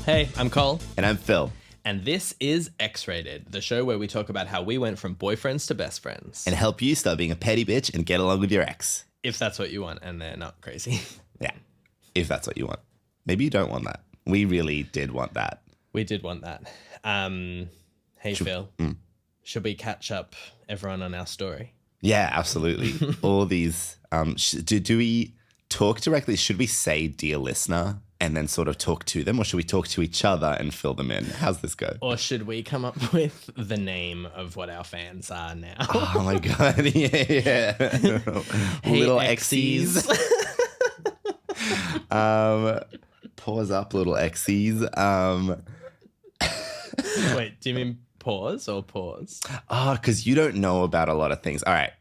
Hey, I'm Col, And I'm Phil. and this is X-Rated, the show where we talk about how we went from boyfriends to best friends. And help you stop being a petty bitch and get along with your ex. If that's what you want, and they're not crazy. Yeah, if that's what you want. Maybe you don't want that. We really did want that. We did want that. Hey, Phil, should we catch up everyone on our story? Yeah, absolutely. All these, do we talk directly? Should we say dear listener and then sort of talk to them, or should we talk to each other and fill them in? How's this go? Or should we come up with the name of what our fans are now? Oh my God. Yeah. Hey, Little Xies. Xies. Pause up, little Xies. Wait, do you mean pause or pause? Because you don't know about a lot of things. All right.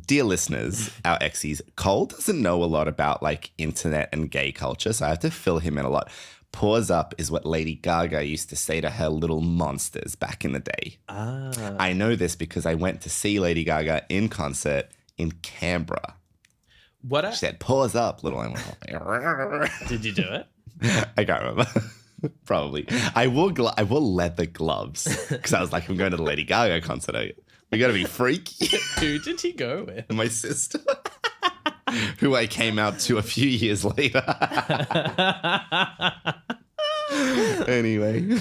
Dear listeners, our Xies, Cole doesn't know a lot about like internet and gay culture, so I have to fill him in a lot. Pause up is what Lady Gaga used to say to her little monsters back in the day. I know this because I went to see Lady Gaga in concert in Canberra. She said, pause up, little Emily. Did you do it? I can't remember. Probably. I wore leather gloves because I was like, I'm going to the Lady Gaga concert. We got to be freaky. Who did he go with? My sister, who I came out to a few years later. Anyway,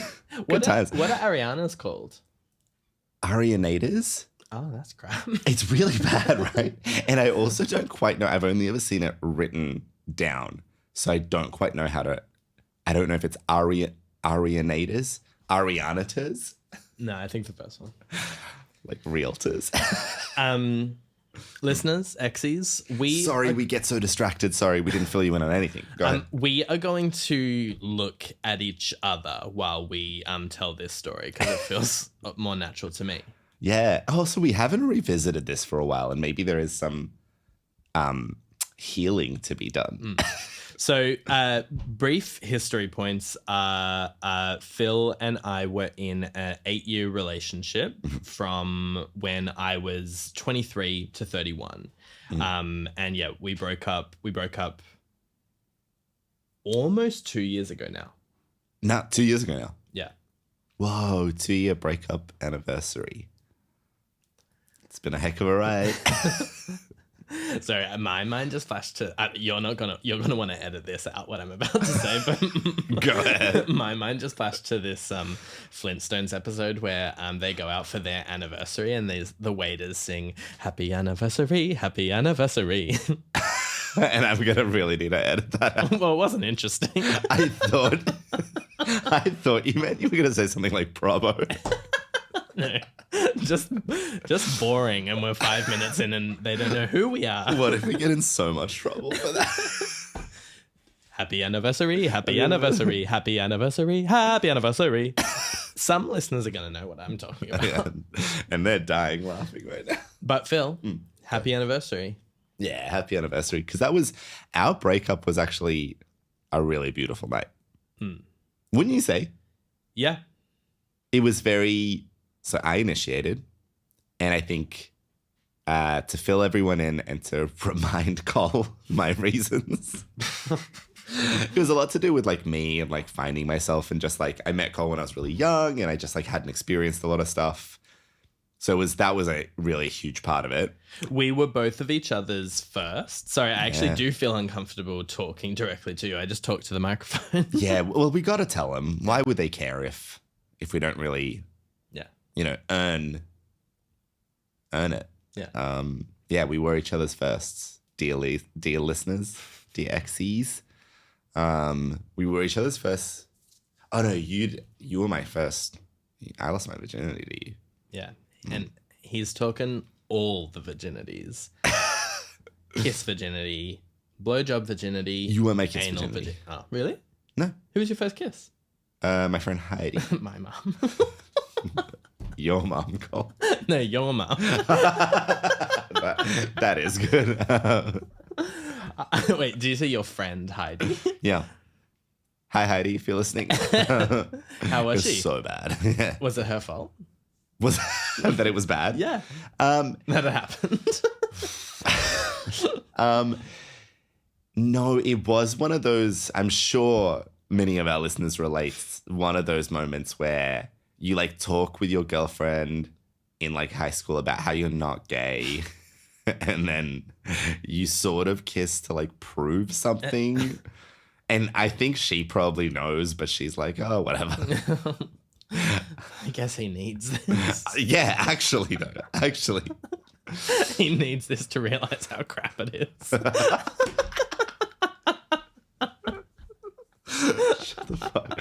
good times. What are Ariana's called? Arianators? Oh, that's crap. It's really bad, right? And I also don't quite know. I've only ever seen it written down. So I don't quite know I don't know if it's Arianators? Arianators? No, I think the first one. Like realtors. Listeners, Xies, Sorry, we get so distracted. Sorry, we didn't fill you in on anything. Go ahead. We are going to look at each other while we tell this story because it feels more natural to me. Yeah. Oh, so we haven't revisited this for a while, and maybe there is some healing to be done. So, brief history points are Phil and I were in an 8-year relationship from when I was 23 to 31. And yeah, we broke up almost 2 years ago now. Not 2 years ago now. Yeah. Whoa, 2-year breakup anniversary. It's been a heck of a ride. Sorry, my mind just flashed to. You're gonna want to edit this out what I'm about to say, but Go ahead. My mind just flashed to this Flintstones episode where they go out for their anniversary and the waiters sing "Happy Anniversary, Happy Anniversary." And I'm gonna really need to edit that out. Well, it wasn't interesting. I thought you meant you were gonna say something like "Bravo." No, just boring, and we're 5 minutes in, and they don't know who we are. What if we get in so much trouble for that? Happy anniversary, happy anniversary, happy anniversary, happy anniversary. Some listeners are going to know what I'm talking about. Yeah. And they're dying laughing right now. But Phil, happy anniversary. Yeah, happy anniversary. Because our breakup was actually a really beautiful night. Wouldn't you say? Yeah. It was very... So I initiated, and I think to fill everyone in and to remind Cole my reasons, it was a lot to do with like me and like finding myself, and just like I met Cole when I was really young, and I just like hadn't experienced a lot of stuff. So that was a really huge part of it. We were both of each other's first. Sorry, I actually do feel uncomfortable talking directly to you. I just talk to the microphone. Yeah, well, we got to tell them. Why would they care if we don't really... earn it. Yeah. Yeah, we were each other's firsts, dear listeners, dear Xies. We were each other's first. Oh no, you were my first. I lost my virginity to you. Yeah, and he's talking all the virginities: kiss virginity, blowjob virginity. You were my kiss anal virginity. Oh, really? No. Who was your first kiss? My friend Heidi. My mum. Your mum, Cole. No, your mum. That is good. Wait, do you say your friend Heidi? Yeah. Hi, Heidi, if you're listening. How was she? So bad. Yeah. Was it her fault? Was that it was bad? Yeah. That it happened. No, it was one of those, I'm sure many of our listeners relate, one of those moments where you like talk with your girlfriend in like high school about how you're not gay and then you sort of kiss to like prove something. And I think she probably knows, but she's like, oh, whatever. I guess he needs this. Yeah, actually, though. Actually. He needs this to realize how crap it is. Shut the fuck.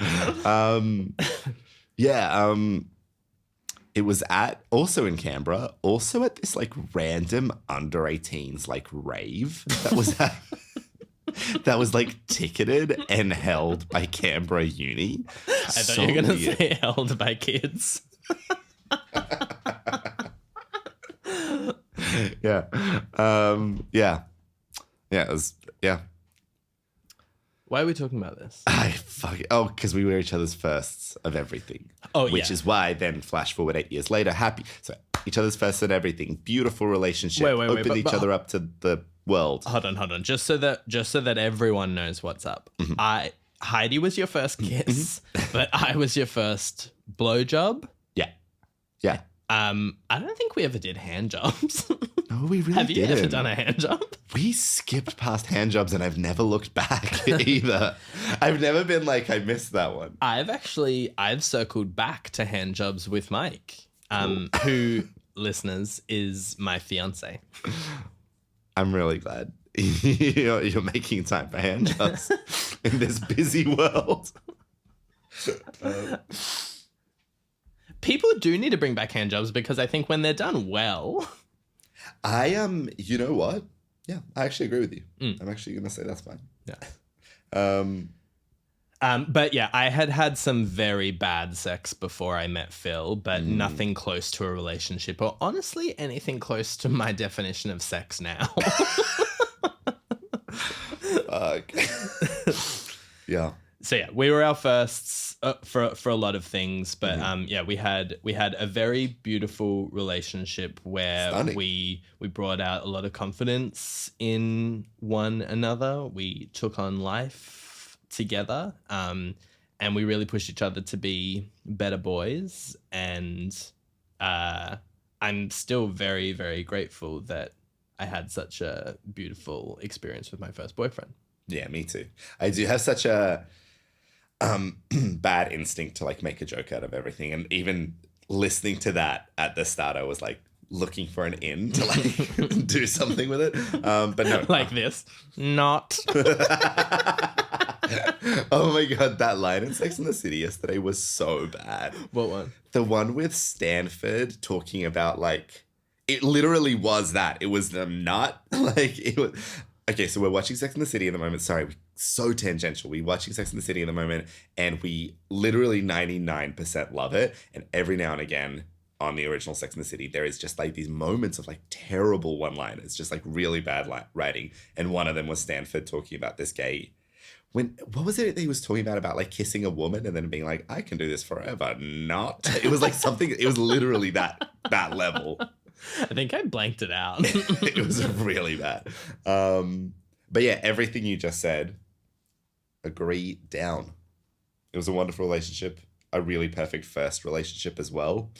It was also in Canberra, also at this like random under 18s like rave that was like ticketed and held by Canberra Uni. I thought you were going to say held by kids. Yeah. It was, yeah. Why are we talking about this? Because we were each other's firsts of everything. Which is why then flash forward 8 years later, each other's firsts and everything. Beautiful relationship. Opened each other up to the world. Hold on. Just so that everyone knows what's up. Mm-hmm. Heidi was your first kiss, but I was your first blowjob. Yeah. I don't think we ever did handjobs. No, we really didn't. Have you ever done a handjob? We skipped past handjobs and I've never looked back either. I've never been like, I missed that one. I've circled back to handjobs with Mike, who, listeners, is my fiance. I'm really glad you're making time for handjobs in this busy world. People do need to bring back handjobs because I think when they're done well... you know what? Yeah, I actually agree with you. I'm actually going to say that's fine. Yeah. But yeah, I had some very bad sex before I met Phil, but nothing close to a relationship or honestly anything close to my definition of sex now. Yeah. So yeah, we were our firsts for a lot of things, but we had a very beautiful relationship where Stunning. we brought out a lot of confidence in one another. We took on life together, and we really pushed each other to be better boys. And I'm still very, very grateful that I had such a beautiful experience with my first boyfriend. Yeah, me too. I do have such a bad instinct to like make a joke out of everything, and even listening to that at the start I was like looking for an in to like do something with it, but no, like this not Oh my god, that line in Sex and the City yesterday was so bad. What one? The one with Stanford talking about like, it literally was that. It was the nut. Like it was. Okay, so we're watching Sex and the City in the moment. Sorry, so tangential. We're watching Sex and the City in the moment, and we literally 99% love it. And every now and again on the original Sex and the City, there is just like these moments of like terrible one-liners, just like really bad writing. And one of them was Stanford talking about this gay. What was it that he was talking about like kissing a woman and then being like, I can do this forever. Not. It was like something. It was literally that level. I think I blanked it out. It was really bad. But yeah, everything you just said, agree down. It was a wonderful relationship, a really perfect first relationship as well.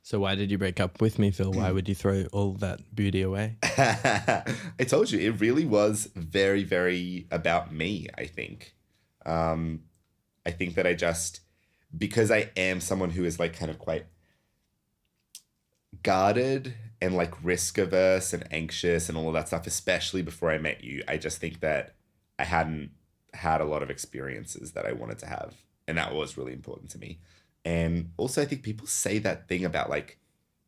So why did you break up with me, Phil? Why would you throw all that beauty away? I told you, it really was very, very about me, I think. I think that because I am someone who is like kind of quite guarded and like risk averse and anxious and all of that stuff, especially before I met you, I just think that I hadn't had a lot of experiences that I wanted to have. And that was really important to me. And also I think people say that thing about like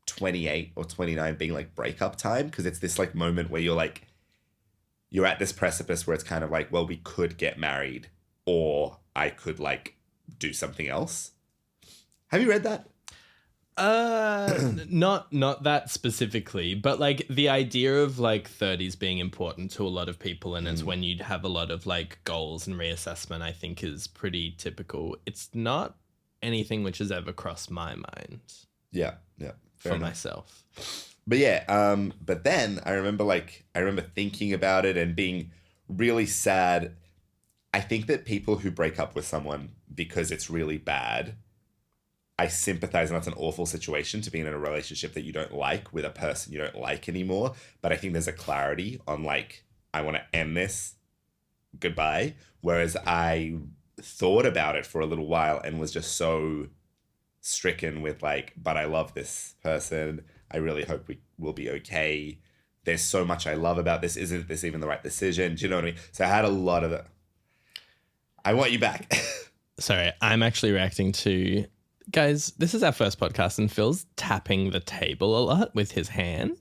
28 or 29 being like breakup time, because it's this like moment where you're at this precipice where it's kind of like, well, we could get married or I could like do something else. Have you read that? Not that specifically, but like the idea of like 30s being important to a lot of people, and it's when you'd have a lot of like goals and reassessment, I think is pretty typical. It's not anything which has ever crossed my mind. Yeah. For myself. But yeah, but then I remember thinking about it and being really sad. I think that people who break up with someone because it's really bad, I sympathize, and that's an awful situation to be in a relationship that you don't like with a person you don't like anymore. But I think there's a clarity on like, I want to end this, goodbye. Whereas I thought about it for a little while and was just so stricken with like, but I love this person. I really hope we will be okay. There's so much I love about this. Isn't this even the right decision? Do you know what I mean? So I had a lot of it. I want you back. Sorry, I'm actually reacting to... Guys, this is our first podcast and Phil's tapping the table a lot with his hand.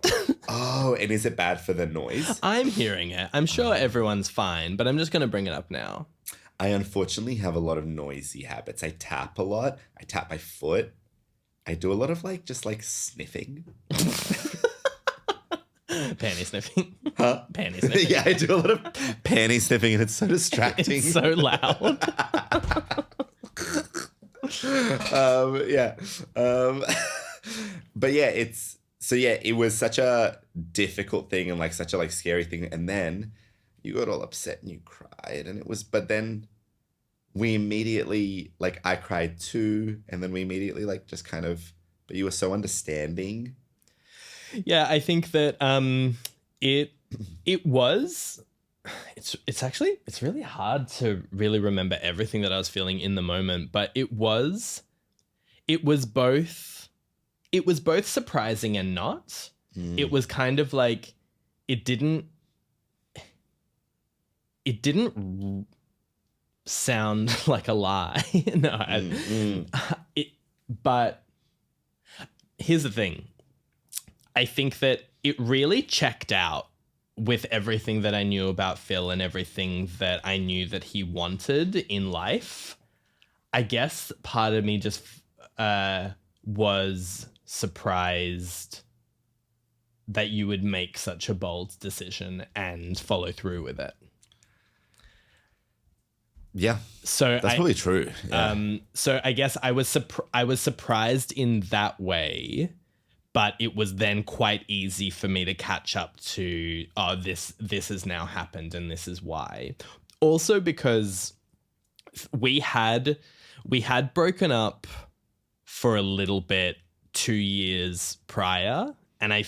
Oh, and is it bad for the noise? I'm hearing it. I'm sure everyone's fine, but I'm just going to bring it up now. I unfortunately have a lot of noisy habits. I tap a lot. I tap my foot. I do a lot of like, just like sniffing. Panty sniffing. Huh? Panty sniffing. Yeah, I do a lot of panty sniffing and it's so distracting. It's so loud. Yeah. But yeah, it was such a difficult thing and like such a like scary thing. And then you got all upset and you cried but then we immediately, like I cried too. And then we immediately like just kind of, but you were so understanding. Yeah, I think that it's really hard to really remember everything that I was feeling in the moment, but it was both surprising and not. It was kind of like it didn't sound like a lie. No, but here's the thing. I think that it really checked out with everything that I knew about Phil and everything that I knew that he wanted in life. I guess part of me just was surprised that you would make such a bold decision and follow through with it. Yeah, so that's probably true. Yeah. So I guess I was surprised in that way. But it was then quite easy for me to catch up to, oh, this has now happened and this is why. Also because we had broken up for a little bit 2 years prior, and I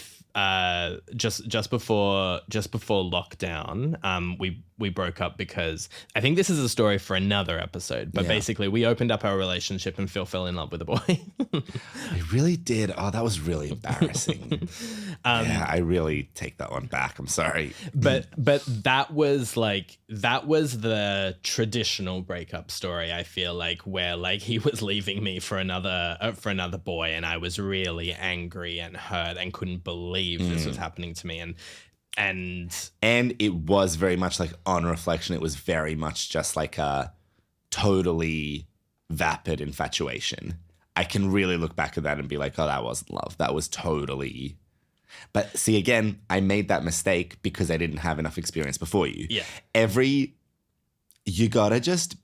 just before lockdown, we broke up because I think this is a story for another episode. But basically, we opened up our relationship and Phil fell in love with a boy. I really did. Oh, that was really embarrassing. Yeah, I really take that one back. I'm sorry. But that was the traditional breakup story. I feel like where like he was leaving me for another boy, and I was really angry and hurt and couldn't believe this was happening to me. And it was very much like, on reflection, it was very much just like a totally vapid infatuation. I can really look back at that and be like, oh, that wasn't love. That was totally... But see, again, I made that mistake because I didn't have enough experience before you. Yeah. You gotta just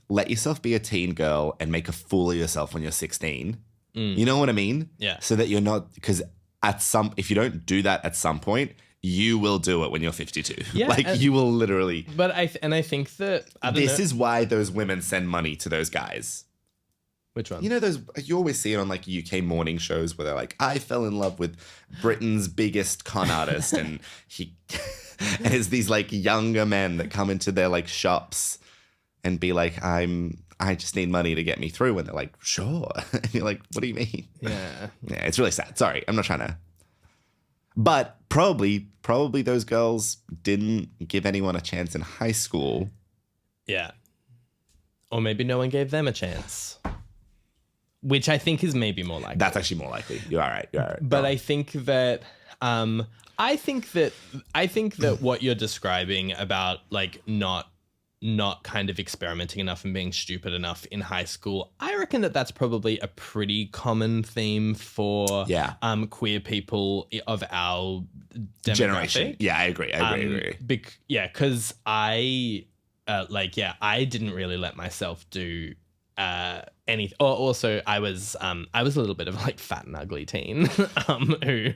let yourself be a teen girl and make a fool of yourself when you're 16. You know what I mean? Yeah. So that you're not... Because if you don't do that at some point... You will do it when you're 52. Yeah, like you will literally. But I think that this is why those women send money to those guys. Which one? You know you always see it on like UK morning shows where they're like, I fell in love with Britain's biggest con artist, and and it's these like younger men that come into their like shops and be like, I just need money to get me through, and they're like, sure. And you're like, what do you mean? Yeah, it's really sad. Sorry, I'm not trying to. But probably those girls didn't give anyone a chance in high school. Yeah. Or maybe no one gave them a chance. Which I think is maybe more likely. That's actually more likely. You're all right. But I think that I think that what you're describing about like not kind of experimenting enough and being stupid enough in high school, I reckon that that's probably a pretty common theme for queer people of our generation. Yeah, I agree. Because I didn't really let myself do anything. Also, I was a little bit of like fat and ugly teen who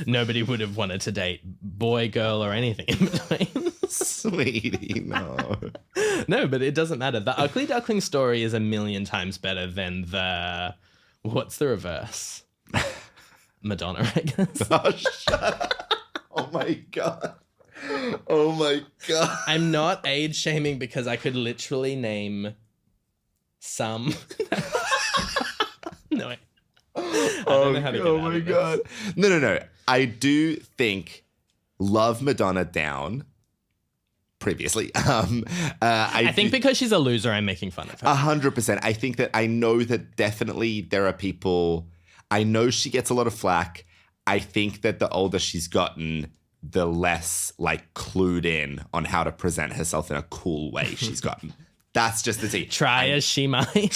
nobody would have wanted to date, boy, girl, or anything in between. Sweetie, no. No, but it doesn't matter. The Ugly Duckling story is a million times better than what's the reverse? Madonna, I guess. Oh, shut up. Oh my God. Oh my God. I'm not age shaming because I could literally name some. No, I don't know how to get out of this. No. I do think Love Madonna down previously. I think because she's a loser, I'm making fun of her. 100%. I think that I know that definitely there are people. I know she gets a lot of flack. I think that the older she's gotten, the less like clued in on how to present herself in a cool way she's gotten. That's just the tea. Try as she might.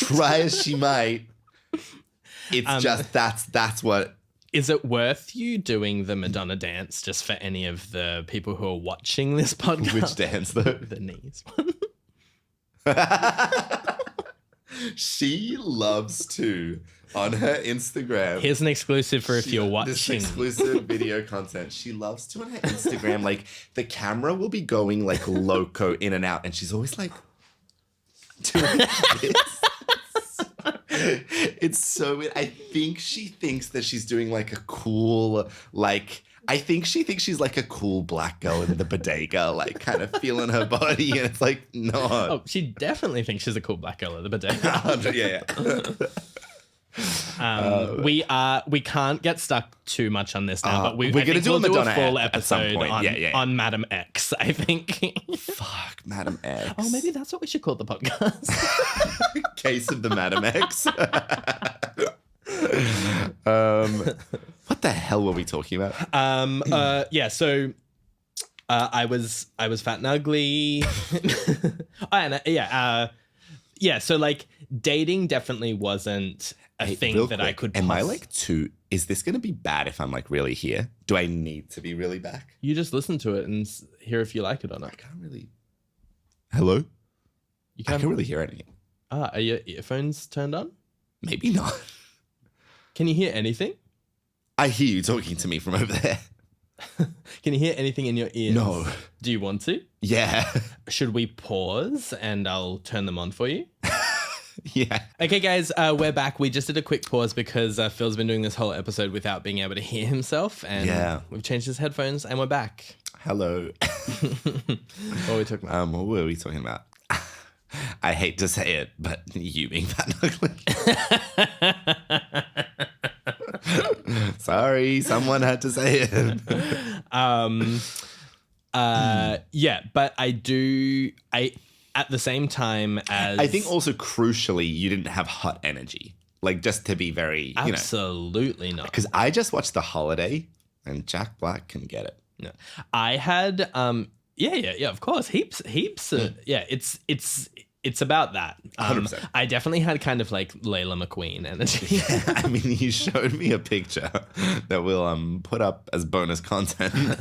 It's just that's what. Is it worth you doing the Madonna dance just for any of the people who are watching this podcast? Which dance though? The knees one. She loves to on her Instagram. Here's an exclusive for if you're watching. This exclusive video content. She loves to on her Instagram. Like the camera will be going like loco in and out, and she's always like doing this. It's so weird. I think she thinks that she's doing like a cool, like, I think she thinks she's like a cool black girl in the bodega, like kind of feeling her body. And it's like, no. Oh, she definitely thinks she's a cool black girl in the bodega. Yeah. We can't get stuck too much on this now, but we're going to do a Madonna full at some episode point. on Madam X, I think. Fuck, Madam X. Oh, maybe that's what we should call the podcast. Case of the Madam X. What the hell were we talking about? Yeah, so I was fat and ugly. Yeah, so like dating definitely wasn't a thing that I could. Am I like is this going to be bad if I'm like really here? Do I need to be really back? You just listen to it and hear if you like it or not. I can't really. Hello? You can't really hear anything. Are your earphones turned on? Maybe not. Can you hear anything? I hear you talking to me from over there. Can you hear anything in your ears? No. Do you want to? Yeah. Should we pause and I'll turn them on for you? Yeah. Okay, guys, we're back. We just did a quick pause because Phil's been doing this whole episode without being able to hear himself. And we've changed his headphones and we're back. Hello. What were we talking about? What were we talking about? I hate to say it, but you being fat and ugly. Sorry, someone had to say it. Yeah, but at the same time as I think also crucially, you didn't have hot energy. Like just to be very, absolutely not. Because I just watched The Holiday and Jack Black can get it. No. I had yeah, of course. Heaps. Yeah, it's about that. 100%. I definitely had kind of like Layla McQueen energy. Yeah, I mean, you showed me a picture that we'll put up as bonus content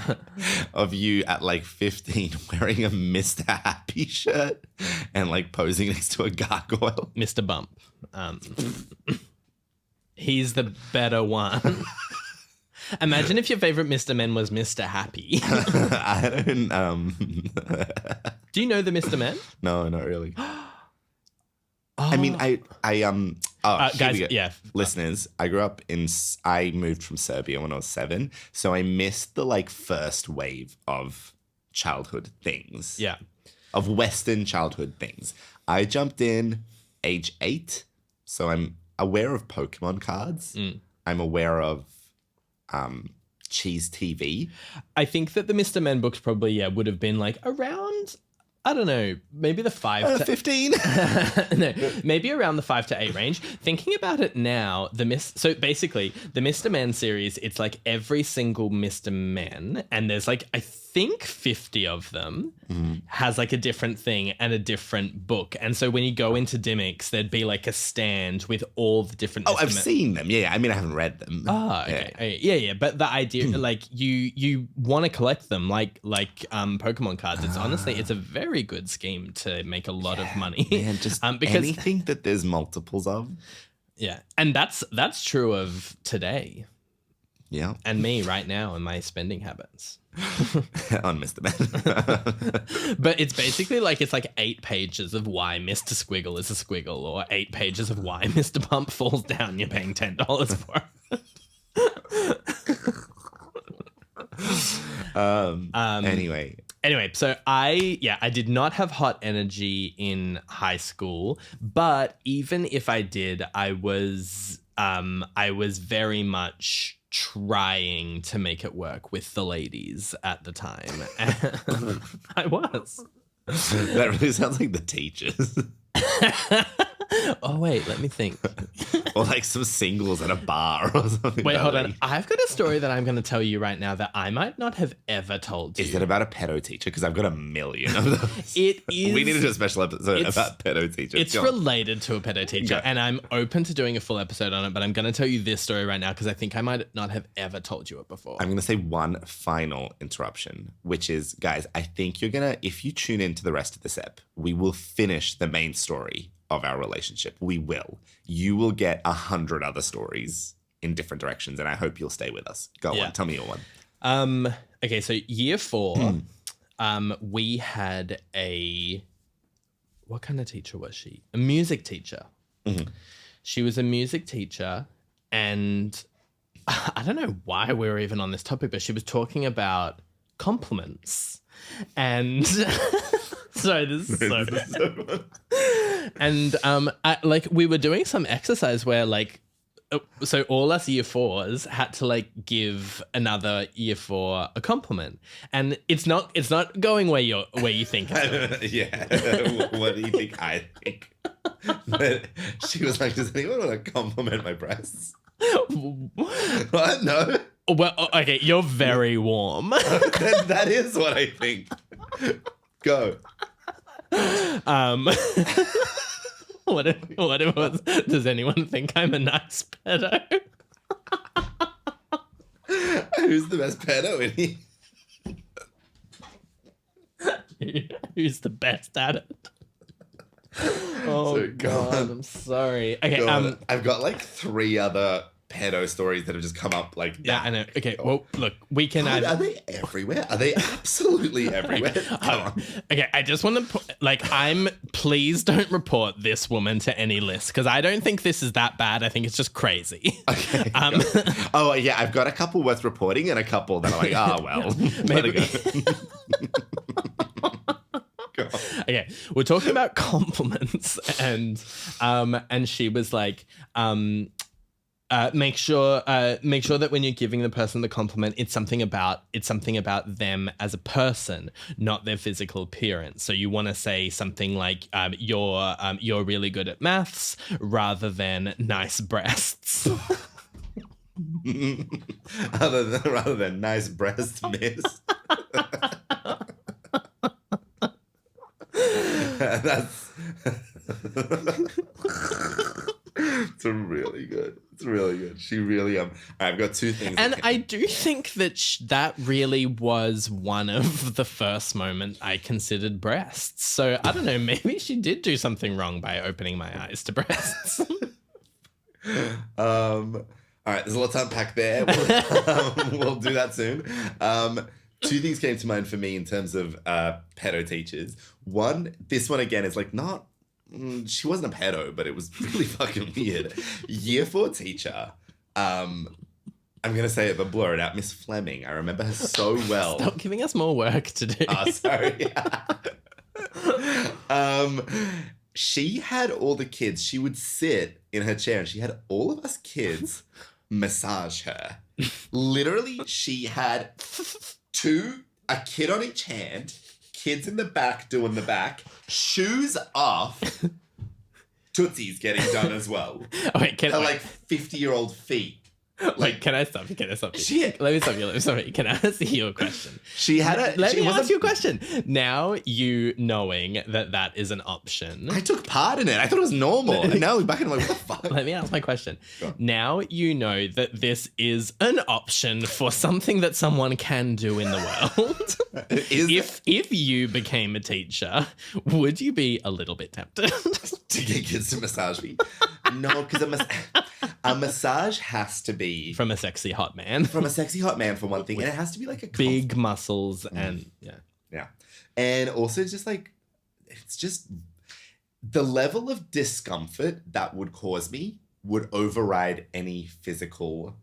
of you at like 15 wearing a Mr. Happy shirt and like posing next to a gargoyle. Mr. Bump. He's the better one. Imagine if your favorite Mr. Men was Mr. Happy. I don't. Do you know the Mr. Men? No, not really. I mean, guys, listeners, I moved from Serbia when I was 7, so I missed the like first wave of childhood things. Yeah. Of Western childhood things. I jumped in age 8, so I'm aware of Pokemon cards. I'm aware of Cheese TV. I think that the Mr. Men books probably would have been like around, I don't know, maybe the 5 to 15. No, maybe around the 5 to 8 range. Thinking about it now, so basically the Mr. Men series, it's like every single Mr. Men, and there's like I think 50 of them, has like a different thing and a different book. And so when you go into Dimmicks, there'd be like a stand with all the different Mr. I've seen them. Yeah, I mean I haven't read them. Oh, okay. Yeah. But the idea, like you want to collect them, like Pokemon cards. It's honestly, it's a very good scheme to make a lot of money. Man, just because anything that there's multiples of. Yeah, and that's true of today. Yeah. And me right now and my spending habits. On Mr. Ben. But it's basically like, it's like 8 pages of why Mr. Squiggle is a squiggle, or 8 pages of why Mr. Pump falls down. You're paying $10 for it. Anyway, so I did not have hot energy in high school, but even if I did, I was very much trying to make it work with the ladies at the time. I was. That really sounds like the teachers. Oh, wait, let me think. Or like some singles at a bar or something. Wait, hold on. I've got a story that I'm going to tell you right now that I might not have ever told you. Is it about a pedo teacher? Because I've got a million of those. It is. We need to do a special episode about pedo teachers. It's related to a pedo teacher, and I'm open to doing a full episode on it, but I'm going to tell you this story right now because I think I might not have ever told you it before. I'm going to say one final interruption, which is, guys, I think you're going to, if you tune into the rest of this ep, we will finish the main story of our relationship. We will. You will get 100 other stories in different directions, and I hope you'll stay with us. Go on. Tell me your one. Okay, so year 4, we had what kind of teacher was she? A music teacher. Mm-hmm. She was a music teacher, and I don't know why we were even on this topic, but she was talking about compliments. And sorry, this is so bad. And we were doing some exercise where so all us year 4s had to give another year 4 a compliment, and it's not going where you think it's going. Yeah. What do you think I think? But she was like, does anyone want to compliment my breasts? What? No. Well, okay, you're very warm. That is what I think. Go. What if it was, does anyone think I'm a nice pedo? Who's the best pedo in here? Who's the best at it? Oh, so, God, I'm sorry. Okay, I've got 3 other pedo stories that have just come up like that. Yeah, I know. Okay, well, look, we can... Are they everywhere? Are they absolutely everywhere? Come on. Okay, I just want to... please don't report this woman to any list, because I don't think this is that bad. I think it's just crazy. Okay. Oh, yeah, I've got a couple worth reporting and a couple that are like, oh, well. Maybe. Okay, we're talking about compliments, and she was like... make sure that when you're giving the person the compliment, it's something about them as a person, not their physical appearance. So you want to say something like you're really good at maths, rather than nice breasts. rather than nice breasts, miss. That's it's really good. It's really good. She really I've got 2 things. And I do think that that really was one of the first moments I considered breasts. So I don't know, maybe she did do something wrong by opening my eyes to breasts. All right, there's a lot to unpack there. We'll do that soon. 2 things came to mind for me in terms of pedo teachers. One, this one again is not... she wasn't a pedo, but it was really fucking weird. Year 4 teacher. I'm going to say it, but blur it out. Miss Fleming. I remember her so well. Stop giving us more work to do. Oh, sorry. She had all the kids. She would sit in her chair and she had all of us kids massage her. Literally, she had a kid on each hand, kids in the back doing the back, shoes off, tootsies getting done as well. Okay, her 50-year-old feet. Can I stop you? Let me stop you. Can I ask you a question? Let me ask you a question. Now you knowing that is an option. I took part in it. I thought it was normal. And now we're back and I'm like, what the fuck? Let me ask my question. Now you know that this is an option for something that someone can do in the world. If you became a teacher, would you be a little bit tempted? To get kids to massage me? No, because A massage has to be From a sexy hot man. from a sexy hot man for one thing, and it has to be like a Big muscles and yeah, and also just like it's just the level of discomfort that would cause me would override any physical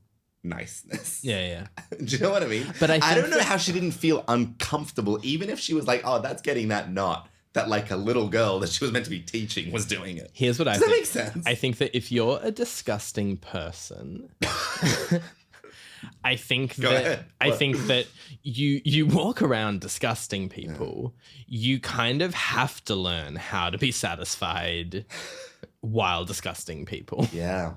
niceness. Yeah. Do you know what I mean? But I don't know how she didn't feel uncomfortable, even if she was like, "Oh, that's getting that knot." That like a little girl that she was meant to be teaching was doing it. Here's what I think. think. Does that make sense? I think that if you're a disgusting person, I think that you walk around disgusting people. You kind of have to learn how to be satisfied while disgusting people. Yeah.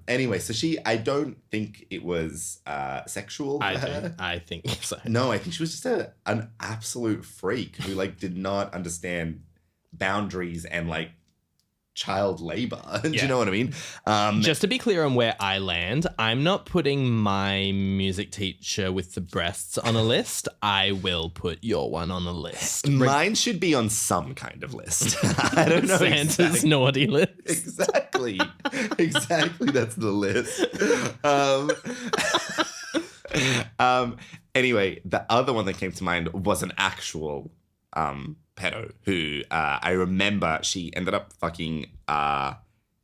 Anyway, so I don't think it was sexual for her. I think so. No, I think she was just an absolute freak who like did not understand boundaries and like child labor. Do you know what I mean? Just to be clear on where I land, I'm not putting my music teacher with the breasts on a list. I will put your one on a list. Mine should be on some kind of list. I don't know. Santa's naughty list. Exactly. That's the list. Anyway, the other one that came to mind was an actual pedo who I remember she ended up fucking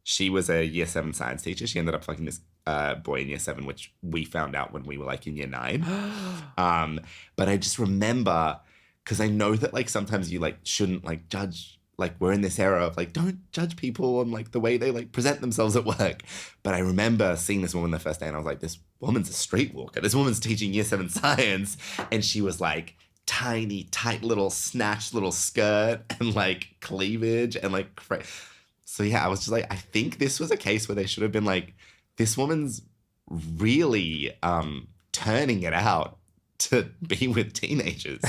she was a year 7 science teacher. She ended up fucking this boy in year 7, which we found out when we were like in year 9. But I just remember, because I know that like sometimes you like shouldn't like judge, like we're in this era of like don't judge people on like the way they like present themselves at work. But I remember seeing this woman the first day and I was like, this woman's a streetwalker. This woman's teaching year 7 science, and she was like tiny, tight little snatched little skirt and like cleavage and like so yeah, I was just like, I think this was a case where they should have been like, this woman's really turning it out to be with teenagers.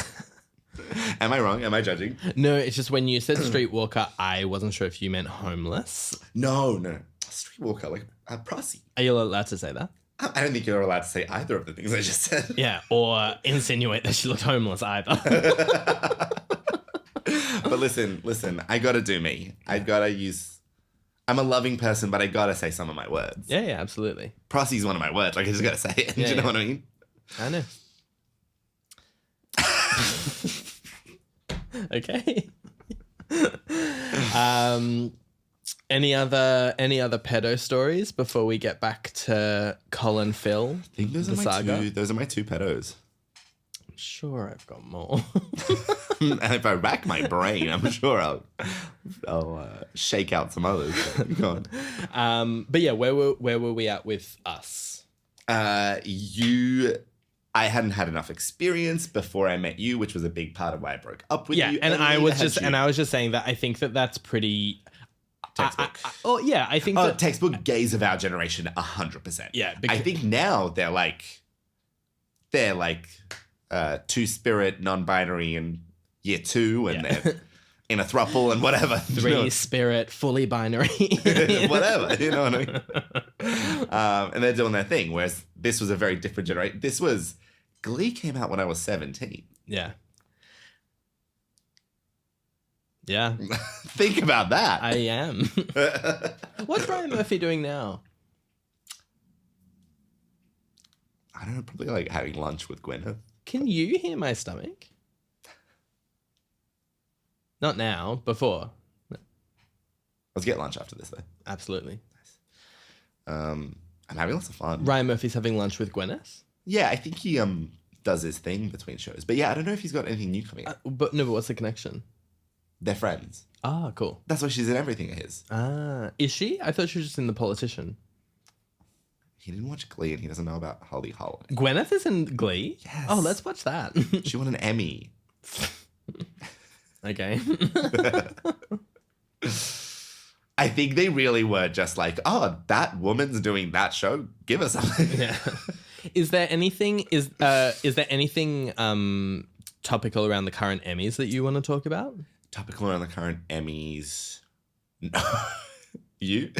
Am I wrong? Am I judging? No, it's just when you said streetwalker, I wasn't sure if you meant homeless. No. Streetwalker, like a prossy. Are you allowed to say that? I don't think you're allowed to say either of the things I just said. Yeah, or insinuate that she looked homeless either. But listen, I gotta do me. I'm a loving person, but I gotta say some of my words. Yeah, absolutely. Prossy's one of my words. Like, I just gotta say it. Do you know what I mean? I know. Okay. Any other pedo stories before we get back to Col and Fil? I think those are my two pedos. I'm sure I've got more. And if I rack my brain, I'm sure I'll shake out some others. Go on. But yeah, where were we at with us? I hadn't had enough experience before I met you, which was a big part of why I broke up with you. Yeah, and I was just saying that I think that's pretty textbook. I think that textbook gays of our generation, 100%. Yeah, I think now they're like two-spirit, non-binary, and year 2, and they're in a throuple and whatever. 3-spirit, fully binary, whatever. You know what I mean? And they're doing their thing. Whereas this was a very different generation. Glee came out when I was 17. Yeah. Yeah. Think about that. I am. What's Ryan Murphy doing now? I don't know, probably like having lunch with Gwyneth. Can you hear my stomach? Not now, before. Let's get lunch after this though. Absolutely. Nice. I'm having lots of fun. Ryan Murphy's having lunch with Gwyneth? Yeah, I think he does his thing between shows. But yeah, I don't know if he's got anything new coming up. But what's the connection? They're friends. Ah, cool. That's why she's in everything of his. Ah, is she? I thought she was just in The Politician. He didn't watch Glee and he doesn't know about Holly Holiday. Gwyneth is in Glee? Yes. Oh, let's watch that. She won an Emmy. Okay. I think they really were just like, oh, that woman's doing that show. Give us something. Yeah. Is there anything topical around the current Emmys that you want to talk about? Topical around the current Emmys. No. You?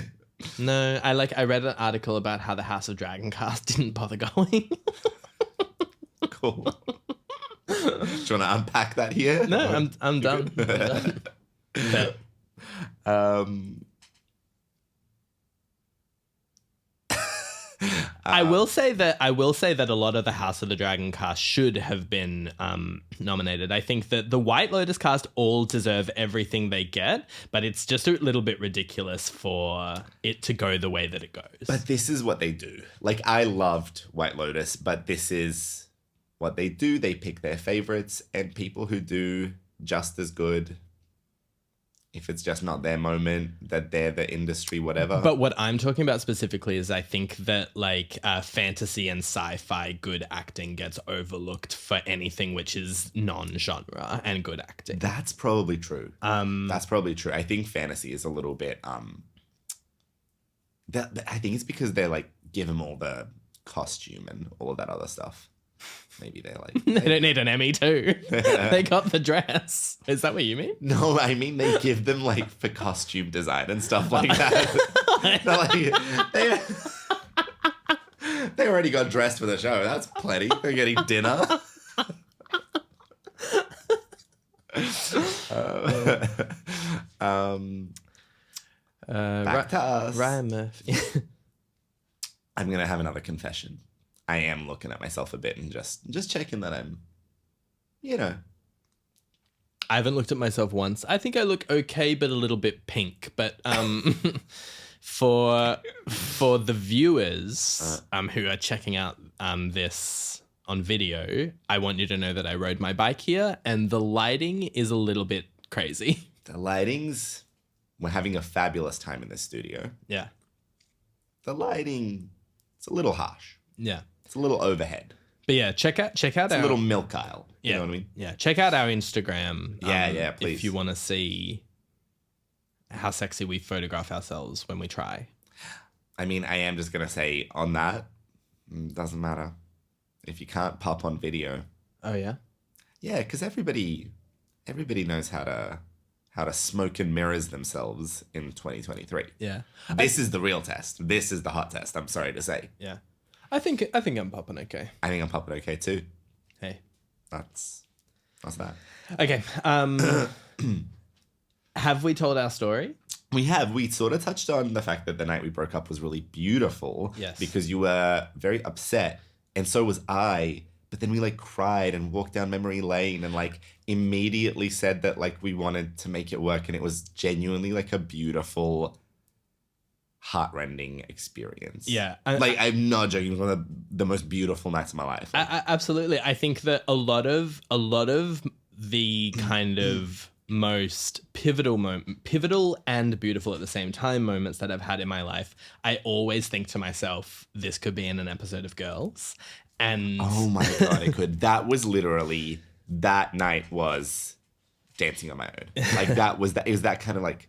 No, I read an article about how the House of Dragon cast didn't bother going. Cool. Do you want to unpack that here? No, I'm done. I will say that a lot of the House of the Dragon cast should have been nominated. I think that the White Lotus cast all deserve everything they get, but it's just a little bit ridiculous for it to go the way that it goes. But this is what they do. Like, I loved White Lotus, but this is what they do. They pick their favorites, and people who do just as good, if it's just not their moment, that they're the industry, whatever. But what I'm talking about specifically is I think that like fantasy and sci-fi good acting gets overlooked for anything which is non-genre and good acting. That's probably true. That's probably true. I think fantasy is a little bit... I think it's because they're like, give them all the costume and all of that other stuff. Maybe they're like... They don't need an Emmy too. They got the dress. Is that what you mean? No, I mean they give them like for costume design and stuff like that. Like, they already got dressed for the show. That's plenty. They're getting dinner. Back to us. Ryan Murphy. I'm going to have another confession. I am looking at myself a bit and just checking that I'm, I haven't looked at myself once. I think I look okay, but a little bit pink. But for the viewers who are checking out this on video, I want you to know that I rode my bike here, and the lighting is a little bit crazy. The lighting's... We're having a fabulous time in this studio. Yeah. The lighting, it's a little harsh. Yeah. It's a little overhead. But yeah, check out it's a little milk aisle. You know what I mean? Yeah. Check out our Instagram. Yeah, please. If you want to see how sexy we photograph ourselves when we try. I mean, I am just going to say on that, doesn't matter. If you can't pop on video. Oh, yeah? Yeah, because everybody knows how to smoke and mirrors themselves in 2023. Yeah. This is the real test. This is the hot test, I'm sorry to say. Yeah. I think I'm popping okay. I think I'm popping okay too. Hey. That's that. Okay. Have we told our story? We have. We sort of touched on the fact that the night we broke up was really beautiful. Yes. Because you were very upset, and so was I. But then we like cried and walked down memory lane and like immediately said that like we wanted to make it work, and it was genuinely like a beautiful, heartrending experience. Yeah. Like, I'm not joking. It was one of the most beautiful nights of my life. Absolutely. I think that a lot of the kind of most pivotal and beautiful at the same time moments that I've had in my life, I always think to myself, this could be in an episode of Girls. And oh my God, it could. That was literally, that night was Dancing on My Own. Like that was that. It was that kind of like,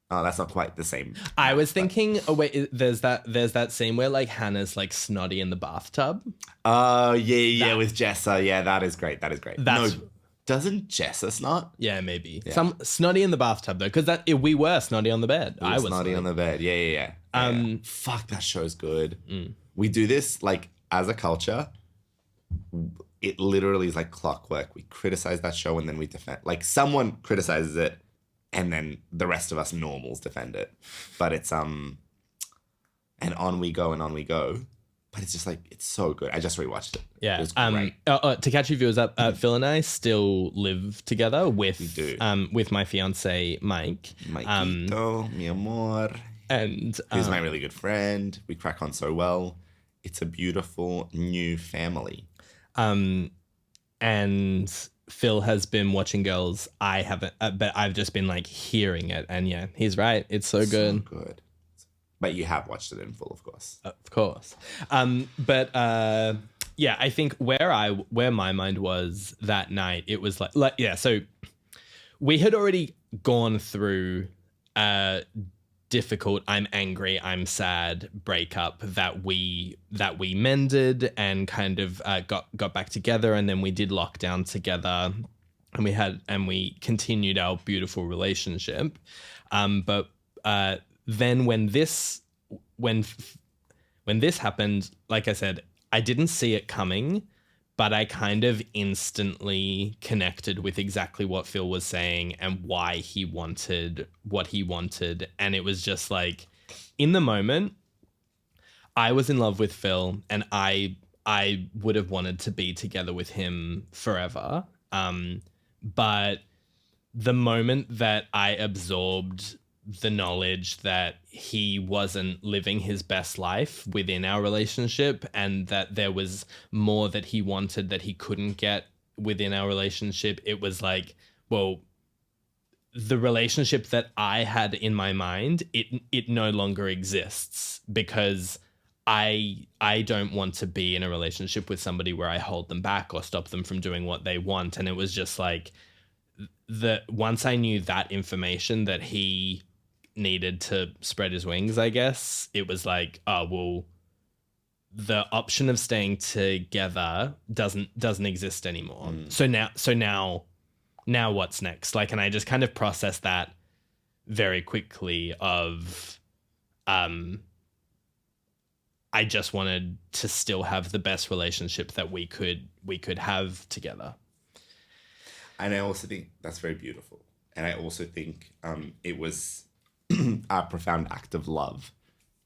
oh, that's not quite the same. I was thinking, oh wait, there's that scene where like Hannah's like snotty in the bathtub. Oh yeah, with Jessa. Yeah, that is great. That's, no, doesn't Jessa snot? Yeah, maybe. Yeah. Some snotty in the bathtub though, because we were snotty on the bed. I was snotty on the bed. Yeah. Fuck, that show's good. We do this like as a culture. It literally is like clockwork. We criticize that show and then we defend. Like someone criticizes it, and then the rest of us normals defend it. But it's and on we go. But it's just like, it's so good. I just rewatched it. Yeah. It was great. To catch you viewers up, Phil and I still live together with my fiance Mike. Maikito, mi amor. And who's my really good friend. We crack on so well. It's a beautiful new family. And Phil has been watching Girls. I haven't, but I've just been like hearing it. And yeah, he's right. It's so good. So good. But you have watched it in full, of course. Of course. Yeah, I think where my mind was that night, it was like yeah. So we had already gone through difficult, I'm angry, I'm sad breakup that we mended and kind of got back together, and then we did lockdown together, and we continued our beautiful relationship. But then when this happened, like I said, I didn't see it coming, but I kind of instantly connected with exactly what Phil was saying and why he wanted what he wanted. And it was just like, in the moment, I was in love with Phil, and I would have wanted to be together with him forever. But the moment that I absorbed the knowledge that he wasn't living his best life within our relationship, and that there was more that he wanted that he couldn't get within our relationship, it was like, well, the relationship that I had in my mind, it no longer exists, because I don't want to be in a relationship with somebody where I hold them back or stop them from doing what they want. And it was just like, once I knew that information, that he needed to spread his wings, I guess, it was like, oh, well, the option of staying together doesn't exist anymore. So now what's next? Like, and I just kind of processed that very quickly of, I just wanted to still have the best relationship that we could have together. And I also think that's very beautiful. And I also think it was a profound act of love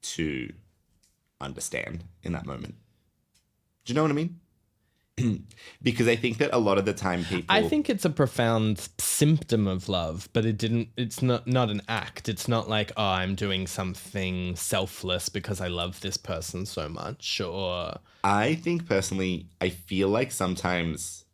to understand in that moment. Do you know what I mean? Because I think that a lot of the time people... I think it's a profound symptom of love, but it's not an act. It's not like, oh, I'm doing something selfless because I love this person so much, or... I think personally, I feel like sometimes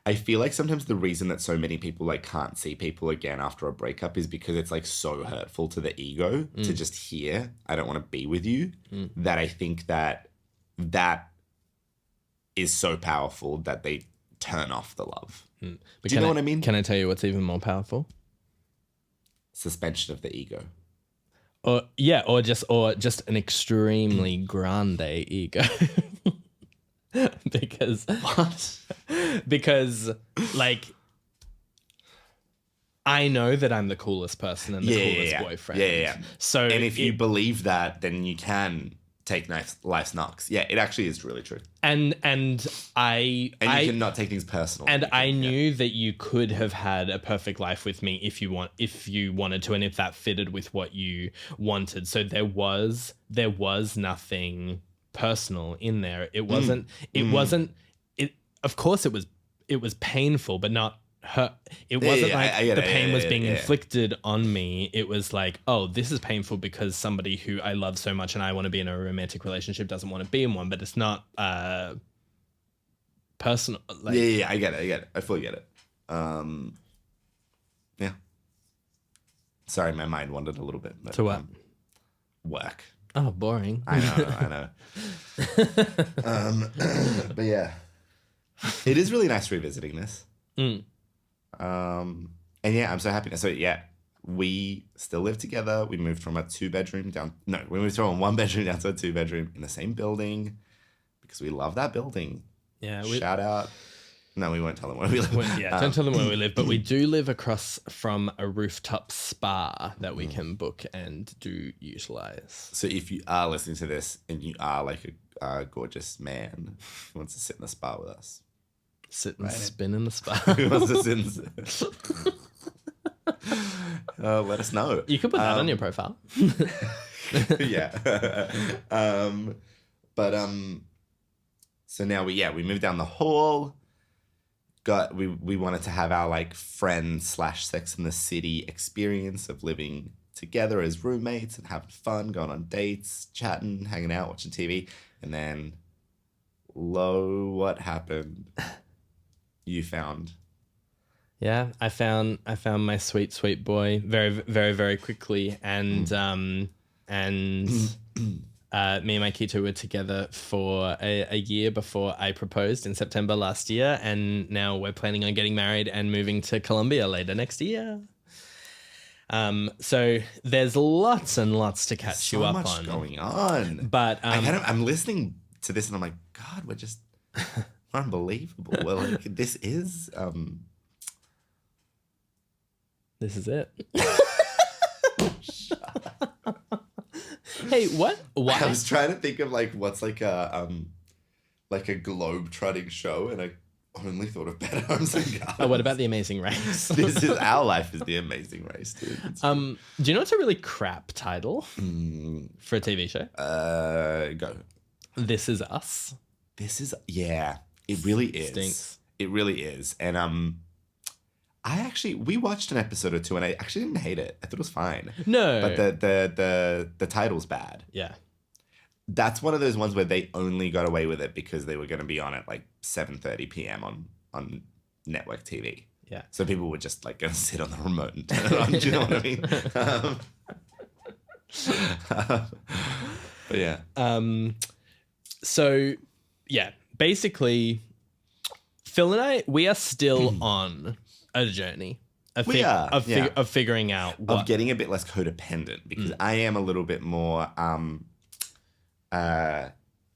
the reason that so many people like can't see people again after a breakup is because it's like so hurtful to the ego to just hear, I don't want to be with you, that I think that is so powerful that they turn off the love. Do you know what I mean? Can I tell you what's even more powerful? Suspension of the ego. Or just an extremely grande ego. Because What? Because like, I know that I'm the coolest person and the coolest boyfriend. Yeah. So, and if you believe that, then you can take life's knocks. Yeah, it actually is really true. And you cannot take things personal. And I knew that you could have had a perfect life with me if you wanted to, and if that fitted with what you wanted. So there was nothing personal in there. It wasn't. Of course, it was painful, but not hurt. It wasn't the pain was being inflicted on me. It was like, oh, this is painful because somebody who I love so much and I want to be in a romantic relationship doesn't want to be in one. But it's not personal. Like, yeah, I get it. I fully get it. Yeah. Sorry, my mind wandered a little bit. But, to what? Work. Oh, boring. I know. But yeah, it is really nice revisiting this. And yeah, I'm so happy. So yeah, we still live together. We moved from a 2-bedroom we moved from a 1-bedroom down to a 2-bedroom in the same building because we love that building. Yeah. Shout out. No, we won't tell them where we live. Don't tell them where we live, but we do live across from a rooftop spa that we can book and do utilize. So if you are listening to this and you are like a gorgeous man who wants to sit in the spa with us, sit and spin in the spa. Who wants to sit let us know. You could put that on your profile. Yeah. So now we moved down the hall. We wanted to have our like friend/Sex in the City experience of living together as roommates and having fun, going on dates, chatting, hanging out, watching TV, and then lo, what happened? You found. Yeah, I found my sweet boy very, very, very quickly, and me and my Keto were together for a year before I proposed in September last year, and now we're planning on getting married and moving to Colombia later next year. So there's lots and lots to catch you up on. So much going on. But I'm listening to this and I'm like, God, we're unbelievable. Well, like, this is it. Hey, what? I was trying to think of like what's like a globe trotting show, and only thought of Better Homes and Gardens. Oh, what about The Amazing Race? This is our life is The Amazing Race, dude. Do you know what's a really crap title for a TV show? Go. This Is Us. Yeah, it really is. Stinks. It really is. And we watched an episode or two and I actually didn't hate it. I thought it was fine. No. But the title's bad. Yeah. That's one of those ones where they only got away with it because they were going to be on at like 7:30 p.m. on network TV. Yeah. So people were just like going to sit on the remote and turn it on. Do you know what I mean? But yeah. So, yeah, basically, Phil and I, we are still on a journey of figuring out what. Of getting a bit less codependent because I am a little bit more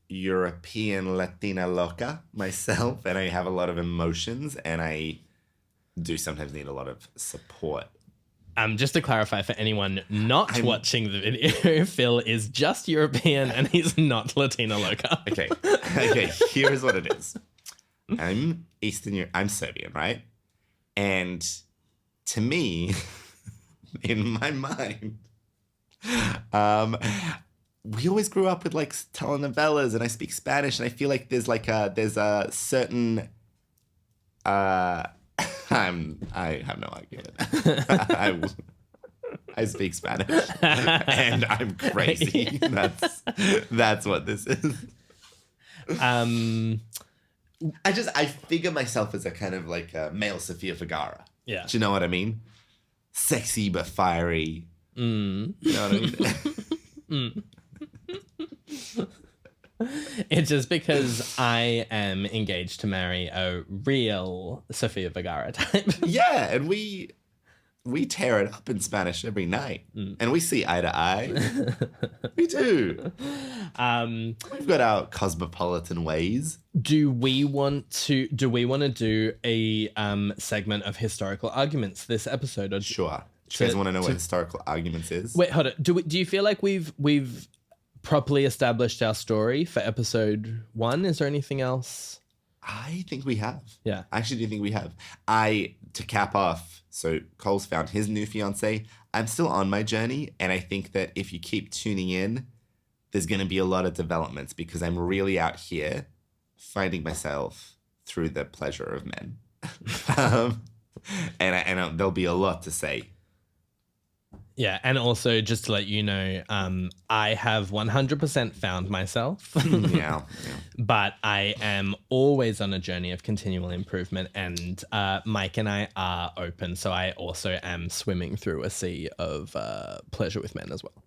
European Latina loca myself, and I have a lot of emotions, and I do sometimes need a lot of support. Just to clarify for anyone not watching the video, Phil is just European and he's not Latina loca. Okay, here's what it is. I'm Serbian, right? And to me, in my mind, we always grew up with like telenovelas, and I speak Spanish, and I feel like there's a certain I have no argument. I speak Spanish and I'm crazy. That's what this is. I figure myself as a kind of like a male Sofia Vergara. Yeah. Do you know what I mean? Sexy but fiery. You know what I mean? It's just because I am engaged to marry a real Sofia Vergara type. Yeah, and we tear it up in Spanish every night, and we see eye to eye. We do. We've got our cosmopolitan ways. Do we want to do a segment of historical arguments this episode? Or Sure. Do you guys want to know what historical arguments is? Wait, hold on. Do you feel like we've properly established our story for episode 1? Is there anything else? I think we have. Yeah. I actually do think we have. To cap off, so Cole's found his new fiance. I'm still on my journey, and I think that if you keep tuning in, there's going to be a lot of developments because I'm really out here finding myself through the pleasure of men. And there'll be a lot to say. Yeah, and also just to let you know, I have 100% found myself. Yeah. But I am always on a journey of continual improvement, and Mike and I are open, so I also am swimming through a sea of pleasure with men as well.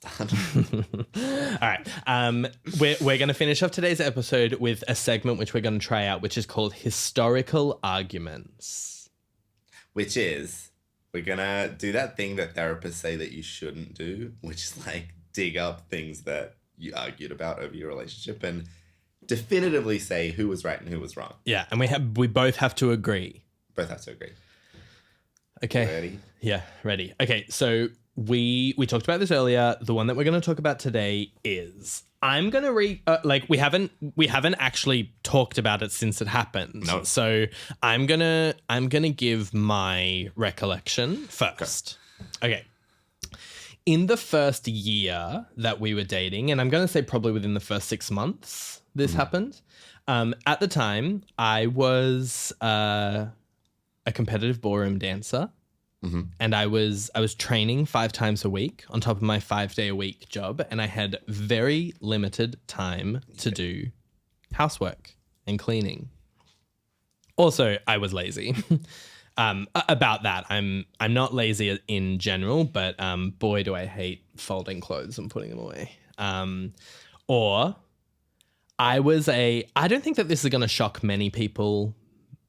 Well done. All right. We're going to finish off today's episode with a segment which we're going to try out, which is called Historical Arguments. Which is... we're going to do that thing that therapists say that you shouldn't do, which is like dig up things that you argued about over your relationship and definitively say who was right and who was wrong. Yeah, and we both have to agree. Both have to agree. Okay. Ready? Yeah, ready. Okay, so we talked about this earlier. The one that we're going to talk about today is... I'm going to read, we haven't actually talked about it since it happened. No. So I'm going to give my recollection first. Okay. In the first year that we were dating, and I'm going to say probably within the first 6 months, this happened. At the time, I was a competitive ballroom dancer. Mm-hmm. And I was training 5 times a week on top of my 5-day-a-week job, and I had very limited time to do housework and cleaning. Also, I was lazy. About that, I'm not lazy in general, but boy, do I hate folding clothes and putting them away. Or I don't think that this is going to shock many people.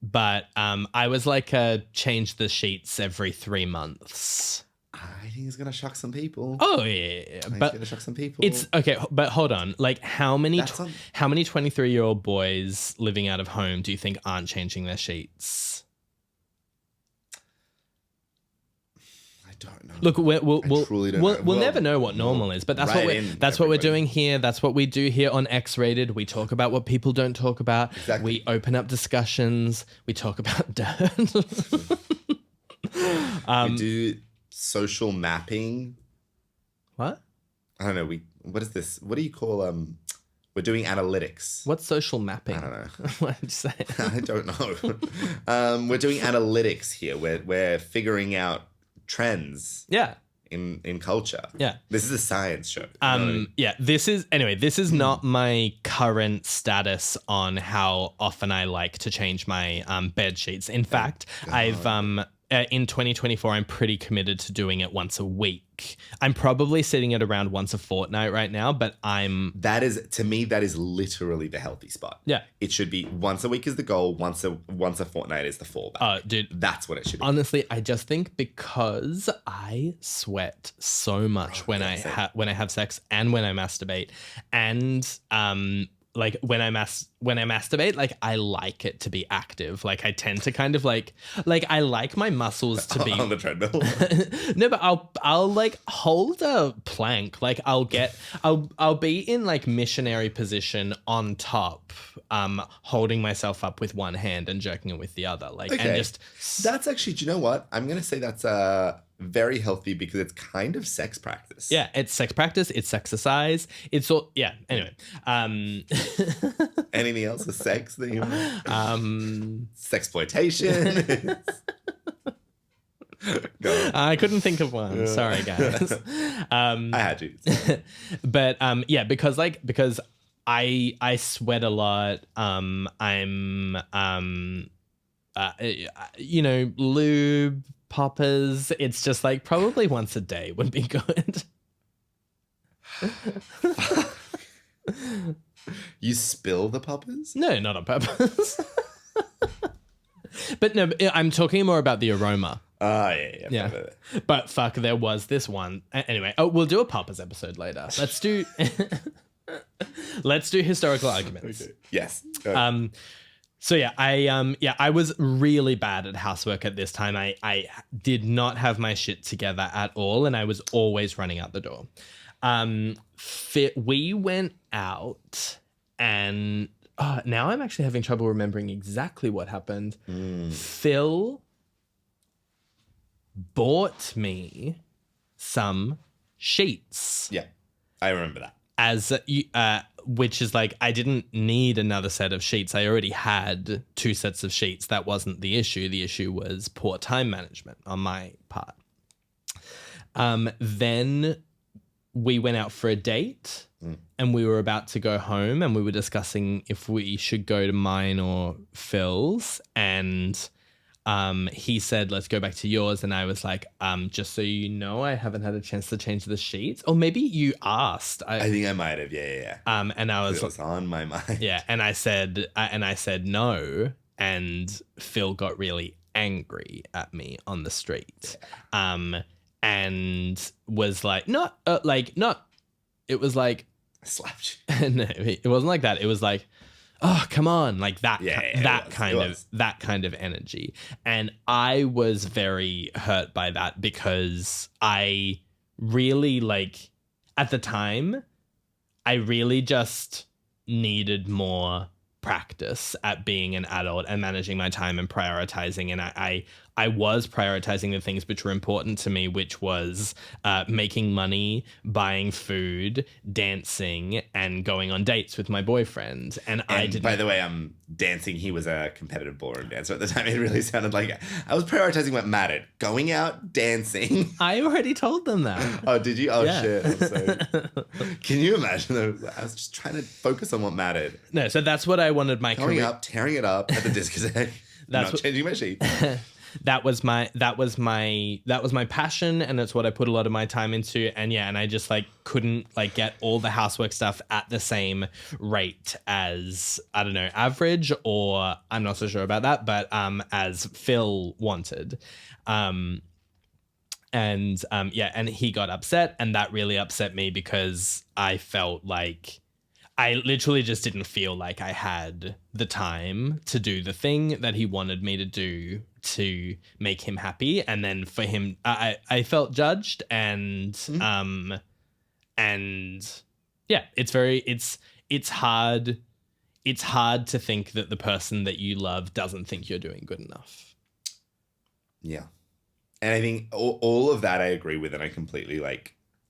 But I was like change the sheets every 3 months. I think it's going to shock some people. Oh, yeah. It's going to shock some people. It's okay, but hold on. Like how many 23-year-old boys living out of home do you think aren't changing their sheets? I don't know. Look, we'll truly don't know. we'll never know what normal is, but that's what we're doing here. That's what we do here on X-Rated. We talk about what people don't talk about. Exactly. We open up discussions. We talk about dirt. We do social mapping. What? I don't know. What is this? What do you call We're doing analytics. What's social mapping? I don't know. What did you say? I don't know. We're doing analytics here. We're figuring out trends. Yeah. In culture. Yeah. This is a science show. You know what I mean? Yeah, this is not my current status on how often I like to change my bed sheets. In fact, I've in 2024 I'm pretty committed to doing it once a week. I'm probably sitting at around once a fortnight right now, but that is literally the healthy spot. Yeah. It should be once a week is the goal, once a fortnight is the fallback. Dude, that's what it should be. Honestly, I just think because I sweat so much when I have sex and when I masturbate, and like when I masturbate, like I like it to be active. Like I tend to kind of like I like my muscles to be on the treadmill. No, but I'll like hold a plank. Like I'll be in like missionary position on top, holding myself up with one hand and jerking it with the other. Like and just that's actually, do you know what? I'm gonna say that's very healthy because it's kind of sex practice. Yeah, it's sex practice, it's exercise, it's all anyway. Anything else with sex that you sexploitation? I couldn't think of one. Sorry guys. I had you. But because I sweat a lot. I'm lube, poppers, it's just like probably once a day would be good. You spill the poppers? No, not on purpose. But no, I'm talking more about the aroma. Yeah. But fuck, there was this one. Anyway, we'll do a poppers episode later. Let's do historical arguments. Okay. Yes. So I was really bad at housework at this time. I did not have my shit together at all, and I was always running out the door. We went out, and now I'm actually having trouble remembering exactly what happened. Phil bought me some sheets. Yeah, I remember that. Which is like, I didn't need another set of sheets. I already had 2 sets of sheets. That wasn't the issue. The issue was poor time management on my part. Then we went out for a date and we were about to go home and we were discussing if we should go to mine or Phil's. And he said, let's go back to yours. And I was like, just so you know, I haven't had a chance to change the sheets. Or maybe you asked. I think I might have. Yeah. And I was, it was on my mind. Yeah. And I said no. And Phil got really angry at me on the street. Yeah. And was like, it was like, I slapped you. No, it wasn't like that. It was like, oh, come on, like that, that kind of energy. And I was very hurt by that because I really at the time, I really just needed more practice at being an adult and managing my time and prioritizing. And I was prioritizing the things which were important to me, which was making money, buying food, dancing, and going on dates with my boyfriend. And I didn't. By the way, dancing, he was a competitive ballroom dancer at the time. It really sounded like I was prioritizing what mattered. Going out, dancing. I already told them that. Oh, did you? Oh, yeah. Shit. I'm sorry. Can you imagine? I was just trying to focus on what mattered. No, so that's what I wanted my Going career. up, tearing it up at the discotheque. Not changing my sheets. That was my passion, and that's what I put a lot of my time into. And I just couldn't get all the housework stuff at the same rate as, I don't know, average, or I'm not so sure about that, but as Phil wanted. And he got upset, and that really upset me because I felt like I literally just didn't feel like I had the time to do the thing that he wanted me to do to make him happy, and then for him, I felt judged, and yeah, it's hard. It's hard to think that the person that you love doesn't think you're doing good enough. Yeah. And I think all of that I agree with, and I completely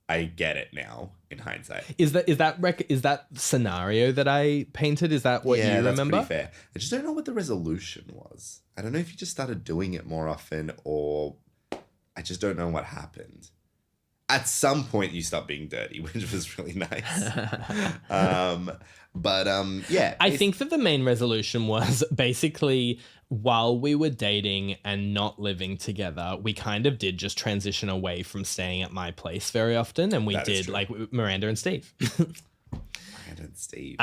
I get it now in hindsight. Is that scenario that I painted? Is that what you remember? Yeah, that's pretty fair. I just don't know what the resolution was. I don't know if you just started doing it more often, or I just don't know what happened. At some point, you stopped being dirty, which was really nice. Yeah. I think that the main resolution was basically while we were dating and not living together, we kind of did just transition away from staying at my place very often. And we did like Miranda and Steve. Miranda and Steve.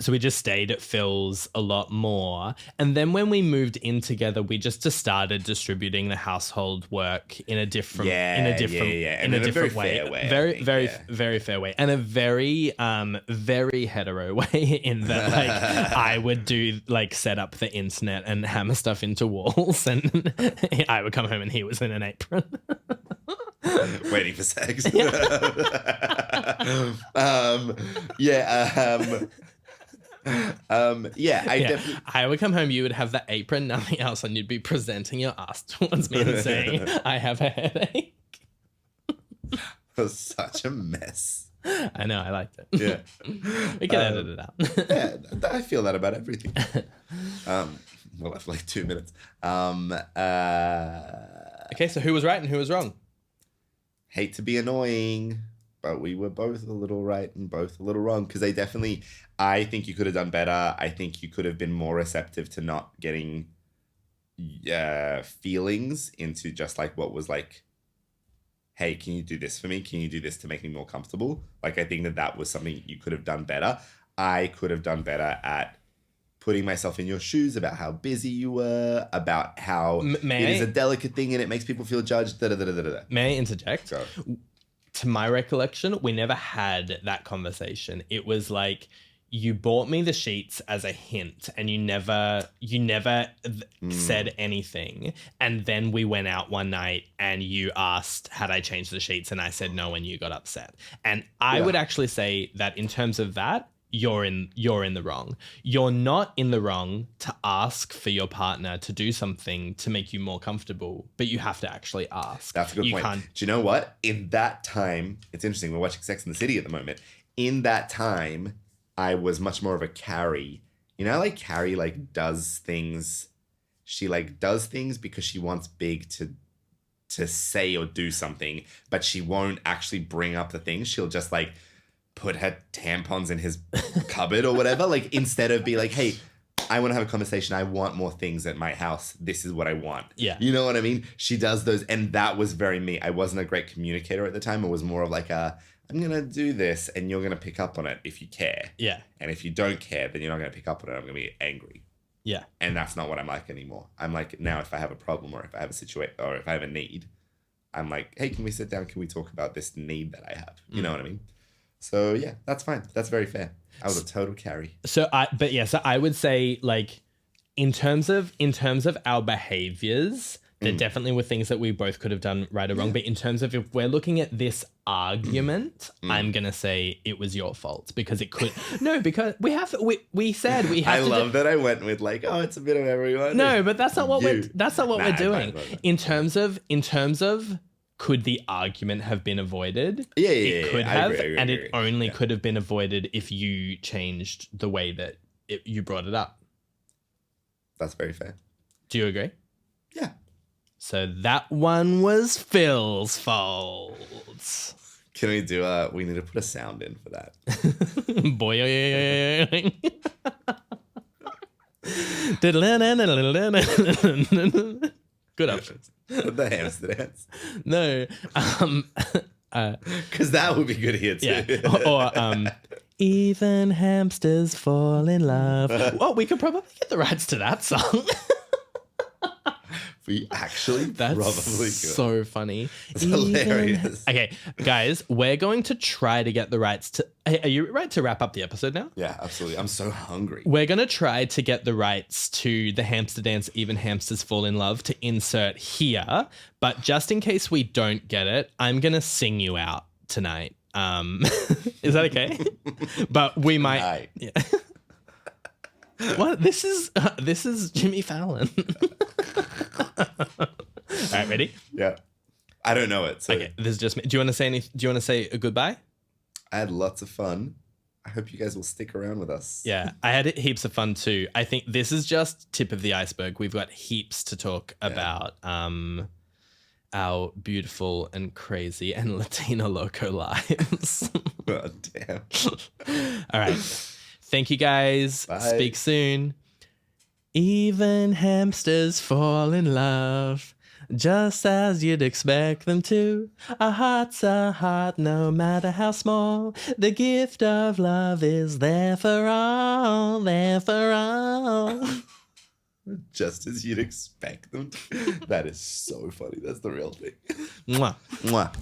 So we just stayed at Phil's a lot more. And then when we moved in together, we just started distributing the household work in a different way. Very fair way. And a very, very hetero way in that like I would do like set up the internet and hammer stuff into walls, and I would come home and he was in an apron. Waiting for sex. Definitely. I would come home, you would have the apron, nothing else, and you'd be presenting your ass towards me and saying, I have a headache. It was such a mess. I know, I liked it. Yeah. We can edit it out. Yeah, I feel that about everything. We'll have like 2 minutes. Okay, so who was right and who was wrong? Hate to be annoying, but we were both a little right and both a little wrong, because I think you could have done better. I think you could have been more receptive to not getting feelings into just like what was like, hey, can you do this for me? Can you do this to make me more comfortable? Like, I think that was something you could have done better. I could have done better at putting myself in your shoes about how busy you were, about how it is a delicate thing and it makes people feel judged. May I interject? Go. To my recollection, we never had that conversation. It was like, you bought me the sheets as a hint, and you never said anything. And then we went out one night and you asked, had I changed the sheets? And I said no, and you got upset. And I would actually say that in terms of that, you're in the wrong. You're not in the wrong to ask for your partner to do something to make you more comfortable, but you have to actually ask. That's a good point. Do you know what? In that time, it's interesting. We're watching Sex and the City at the moment. In that time, I was much more of a Carrie. You know, like Carrie like does things. She like does things because she wants Big to say or do something, but she won't actually bring up the things. She'll just like put her tampons in his cupboard or whatever. Like, instead of be like, hey, I want to have a conversation. I want more things at my house. This is what I want. Yeah. You know what I mean? She does those. And that was very me. I wasn't a great communicator at the time. It was more of like I'm going to do this and you're going to pick up on it if you care. Yeah. And if you don't care, then you're not going to pick up on it. I'm going to be angry. Yeah. And that's not what I'm like anymore. I'm like, now if I have a problem or if I have a situation or if I have a need, I'm like, hey, can we sit down? Can we talk about this need that I have? You know what I mean? So yeah, that's fine. That's very fair. I was a total Carrie. So I would say, like, in terms of our behaviors, there definitely were things that we both could have done right or wrong. But in terms of if we're looking at this argument, I'm gonna say it was your fault, because it could because we said we have. I love that I went with like, oh, it's a bit of everyone. No, but that's not what we're doing. Fine. In terms of. Could the argument have been avoided? Yeah, it could have, I agree, and it only could have been avoided if you changed the way that you brought it up. That's very fair. Do you agree? Yeah. So that one was Phil's fault. Can we do we need to put a sound in for that. Boy. Good options. The hamster dance. No. Because that would be good here too. Yeah. Or even hamsters fall in love. Well, we could probably get the rights to that song. We actually That's probably could. so funny. It's hilarious. Okay, guys, we're going to try to get the rights to... Hey, are you ready to wrap up the episode now? Yeah, absolutely. I'm so hungry. We're going to try to get the rights to the hamster dance Even Hamsters Fall in Love to insert here. But just in case we don't get it, I'm going to sing you out tonight. Is that okay? But we might... Yeah. What? This is Jimmy Fallon. All right, ready? Yeah. I don't know it. So Okay, this is just me. Do you want to say a goodbye? I had lots of fun. I hope you guys will stick around with us. Yeah, I had heaps of fun too. I think this is just tip of the iceberg. We've got heaps to talk about. Our beautiful and crazy and Latina loco lives. Oh, damn. All right. Thank you guys. Bye. Speak soon. Even hamsters fall in love, just as you'd expect them to. A heart's a heart, no matter how small. The gift of love is there for all, there for all. Just as you'd expect them to. That is so funny. That's the real thing. Mwah. Mwah.